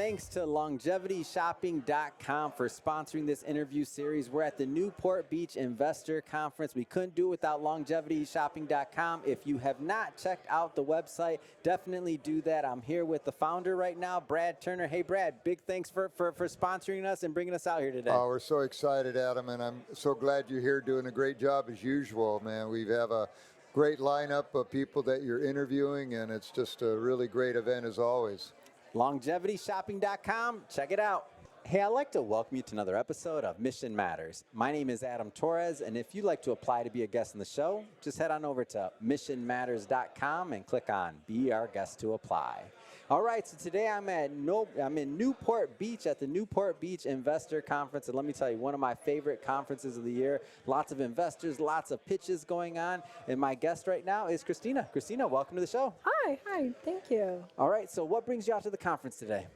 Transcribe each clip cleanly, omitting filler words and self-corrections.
thanks to LongevityShopping.com for sponsoring this interview series. We're at the Newport Beach Investor Conference. We couldn't do it without LongevityShopping.com. If you have not checked out the website, definitely do that. I'm here with the founder right now, Brad Turner. Hey, Brad, big thanks for sponsoring us and bringing us out here today. Oh, we're so excited, Adam, and I'm so glad you're here doing a great job as usual, man. We have a great lineup of people that you're interviewing, and it's just a really great event as always. LongevityShopping.com. Check it out. Hey, I'd like to welcome you to another episode of Mission Matters. My name is Adam Torres, and if you'd like to apply to be a guest on the show, just head on over to missionmatters.com and click on Be Our Guest to Apply. All right, so today I'm in Newport Beach at the Newport Beach Investor Conference, and let me tell you, one of my favorite conferences of the year. Lots of investors, lots of pitches going on, and my guest right now is Khrystyna. Khrystyna, welcome to the show. Hi, thank you. All right, so what brings you out to the conference today?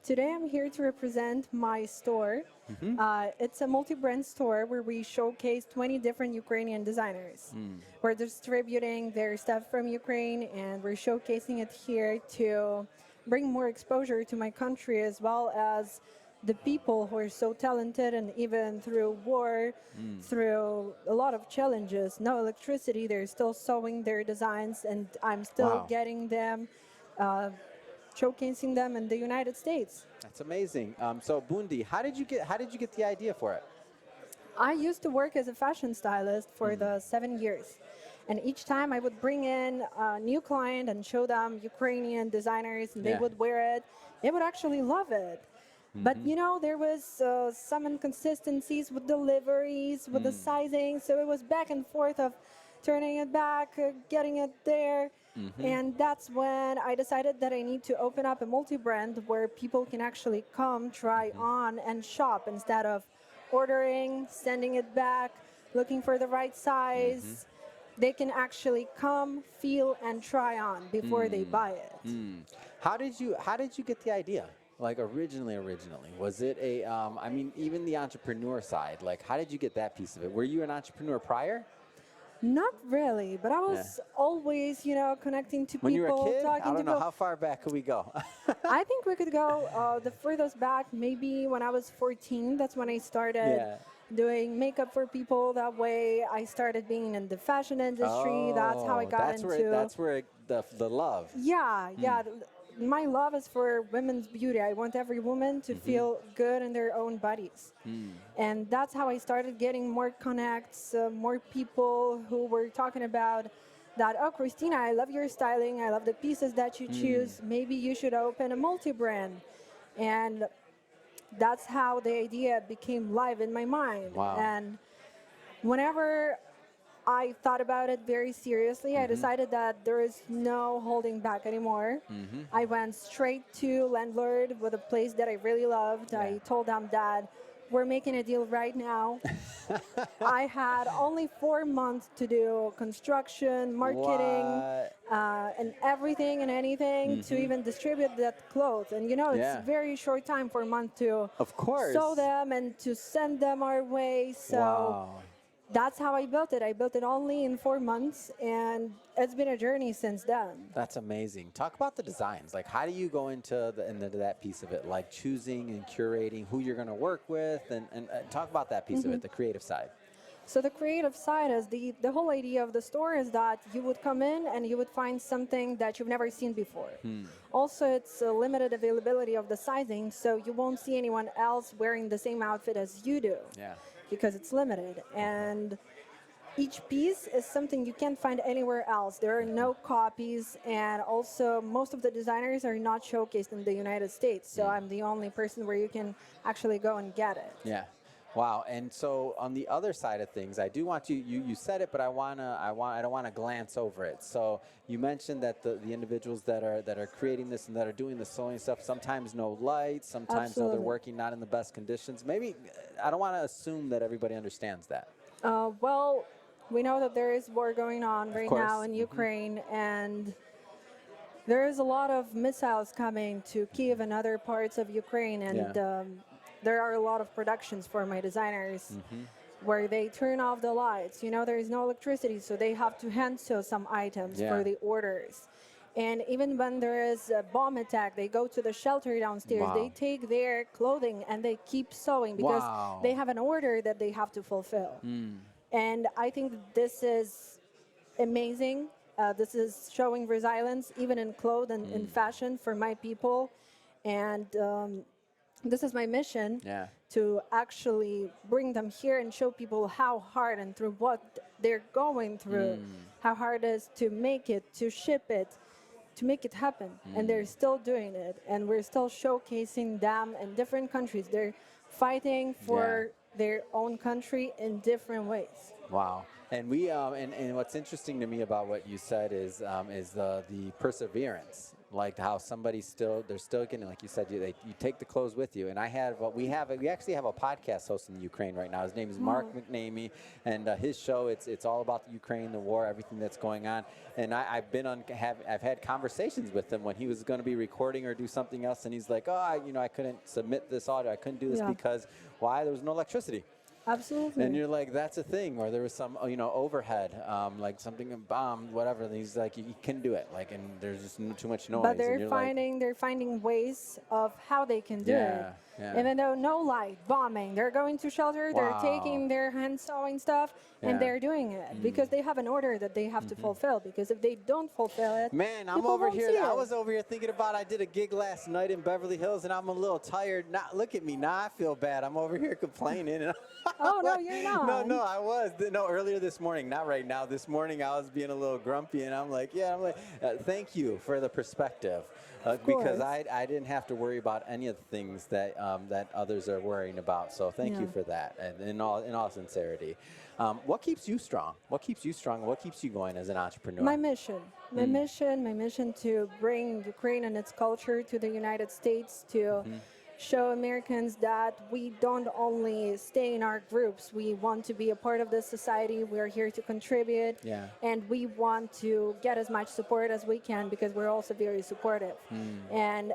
Today I'm here to represent my store. It's a multi-brand store where we showcase 20 different Ukrainian designers. We're distributing their stuff from Ukraine, and we're showcasing it here to bring more exposure to my country, as well as the people who are so talented, and even through war, through a lot of challenges, no electricity, they're still sewing their designs, and I'm still getting them, showcasing them in the United States. That's amazing. So BUNDI, how did you get the idea for it? I used to work as a fashion stylist for the 7 years. And each time I would bring in a new client and show them Ukrainian designers, and they would wear it. They would actually love it. But, you know, there was some inconsistencies with deliveries, with the sizing. So it was back and forth of turning it back, getting it there. And that's when I decided that I need to open up a multi-brand where people can actually come, try on, and shop instead of ordering, sending it back, looking for the right size. They can actually come, feel, and try on before they buy it. How did you get the idea? Like originally, was it a? I mean, even the entrepreneur side. Like, how did you get that piece of it? Were you an entrepreneur prior? Not really, but I was always, you know, connecting to people. When you were a kid? Talking I don't know. people. How far back could we go? I think we could go the furthest back, maybe when I was 14. That's when I started doing makeup for people. That way I started being in the fashion industry. That's how I got into... That's where the love. Yeah. My love is for women's beauty. I want every woman to feel good in their own bodies. And that's how I started getting more connects, more people who were talking about that, oh, Khrystyna, I love your styling. I love the pieces that you choose. Maybe you should open a multi-brand. And that's how the idea became live in my mind. Wow. And whenever I thought about it very seriously. I decided that there is no holding back anymore. I went straight to landlord with a place that I really loved. I told them that we're making a deal right now. I had only 4 months to do construction, marketing, and everything and anything to even distribute that clothes. And you know, it's a very short time for a month to sew them and to send them our way. So that's how I built it. I built it only in 4 months, and it's been a journey since then. That's amazing. Talk about the designs. Like, how do you go into that piece of it? Like choosing and curating who you're going to work with, and talk about that piece of it, the creative side. So the creative side is the whole idea of the store is that you would come in and you would find something that you've never seen before. Also, it's a limited availability of the sizing, so you won't see anyone else wearing the same outfit as you do. Because it's limited, and each piece is something you can't find anywhere else. There are no copies, and also most of the designers are not showcased in the United States, so I'm the only person where you can actually go and get it. Wow. And so on the other side of things, I do want you said it, but I don't want to glance over it. So you mentioned that the individuals that are creating this and that are doing the sewing stuff, sometimes no light, sometimes they're working not in the best conditions. Maybe I don't want to assume that everybody understands that. Well, we know that there is war going on right now in Ukraine, and there is a lot of missiles coming to Kyiv and other parts of Ukraine, and there are a lot of productions for my designers where they turn off the lights. You know, there is no electricity, so they have to hand sew some items for the orders. And even when there is a bomb attack, they go to the shelter downstairs. Wow. They take their clothing and they keep sewing because Wow. they have an order that they have to fulfill. And I think that this is amazing. This is showing resilience, even in clothes and in fashion, for my people. And this is my mission, Yeah. to actually bring them here and show people how hard and through what they're going through, how hard it is to make it, to ship it, to make it happen. And they're still doing it. And we're still showcasing them in different countries. They're fighting for their own country in different ways. Wow. And we and what's interesting to me about what you said is the perseverance, like how somebody's they're still getting, like you said, you take the clothes with you. And we actually have a podcast host in the Ukraine right now. His name is Mark McNamee, and his show it's all about the Ukraine, the war, everything that's going on. And I've had conversations with him when he was going to be recording or do something else, and he's like, I couldn't submit this audio, I couldn't do this because why? There was no electricity. Absolutely. And you're like, that's a thing, or there was some, overhead, like something bombed, whatever. And he's like, you can do it, like, and there's just too much noise. But and they're finding ways of how they can do it. Yeah. Even though no light, bombing, they're going to shelter, they're Wow. taking their hand sewing stuff, Yeah. and they're doing it because they have an order that they have to fulfill. Because if they don't fulfill it, Man, I'm people over won't here. see I it. was over here thinking about. I did a gig last night in Beverly Hills, and I'm a little tired. Look at me now. I feel bad. I'm over here complaining. Oh, no, you're not. No, I was. No, earlier this morning. Not right now. This morning, I was being a little grumpy, and I'm like, thank you for the perspective, because I didn't have to worry about any of the things that that others are worrying about. So thank you for that, and in all sincerity. What keeps you strong? What keeps you strong? What keeps you going as an entrepreneur? My mission. My mission to bring Ukraine and its culture to the United States, to show Americans that we don't only stay in our groups. We want to be a part of this society. We're here to contribute. Yeah. And we want to get as much support as we can because we're also very supportive. And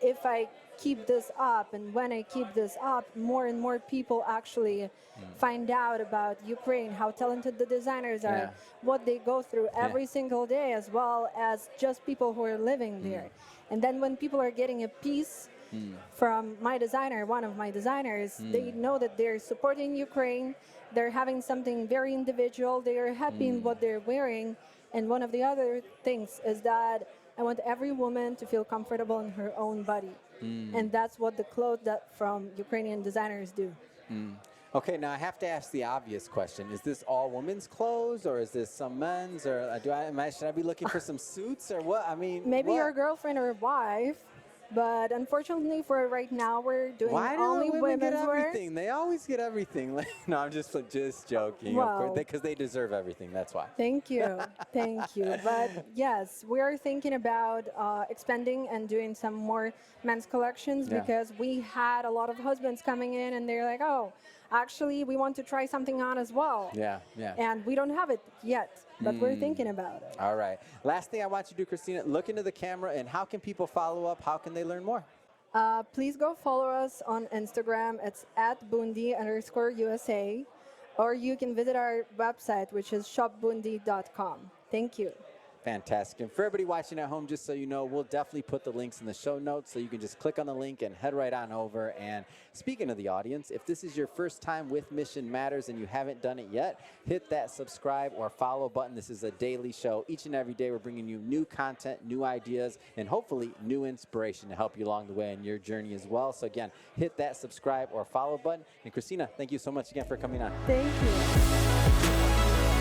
if I keep this up, and when I keep this up, more and more people actually find out about Ukraine, how talented the designers are, what they go through every single day, as well as just people who are living there. And then when people are getting a piece from my designer, one of my designers, they know that they're supporting Ukraine, they're having something very individual, they are happy in what they're wearing. And one of the other things is that I want every woman to feel comfortable in her own body. And that's what the clothes that from Ukrainian designers do. Okay, now I have to ask the obvious question. Is this all women's clothes, or is this some men's, or should I be looking for some suits, or what? I mean, Maybe what? your girlfriend or wife, but unfortunately for right now, we're doing Why do only the women get women's wear. everything? They always get everything. No, I'm just joking. Wow. Of course, because they deserve everything. That's why. Thank you. Thank you. But yes, we are thinking about expanding and doing some more men's collections because we had a lot of husbands coming in and they're like, oh, actually, we want to try something on as well. Yeah. And we don't have it yet, but we're thinking about it. All right. Last thing I want you to do, Khrystyna, look into the camera, and how can people follow up? How can they learn more? Please go follow us on Instagram. It's @bundi_USA. Or you can visit our website, which is shopbundi.com. Thank you. Fantastic. And for everybody watching at home, just so you know, we'll definitely put the links in the show notes, so you can just click on the link and head right on over. And speaking of the audience, if this is your first time with Mission Matters and you haven't done it yet, hit that subscribe or follow button. This is a daily show. Each and every day we're bringing you new content, new ideas, and hopefully new inspiration to help you along the way in your journey as well. So again, hit that subscribe or follow button. And Khrystyna, thank you so much again for coming on. Thank you.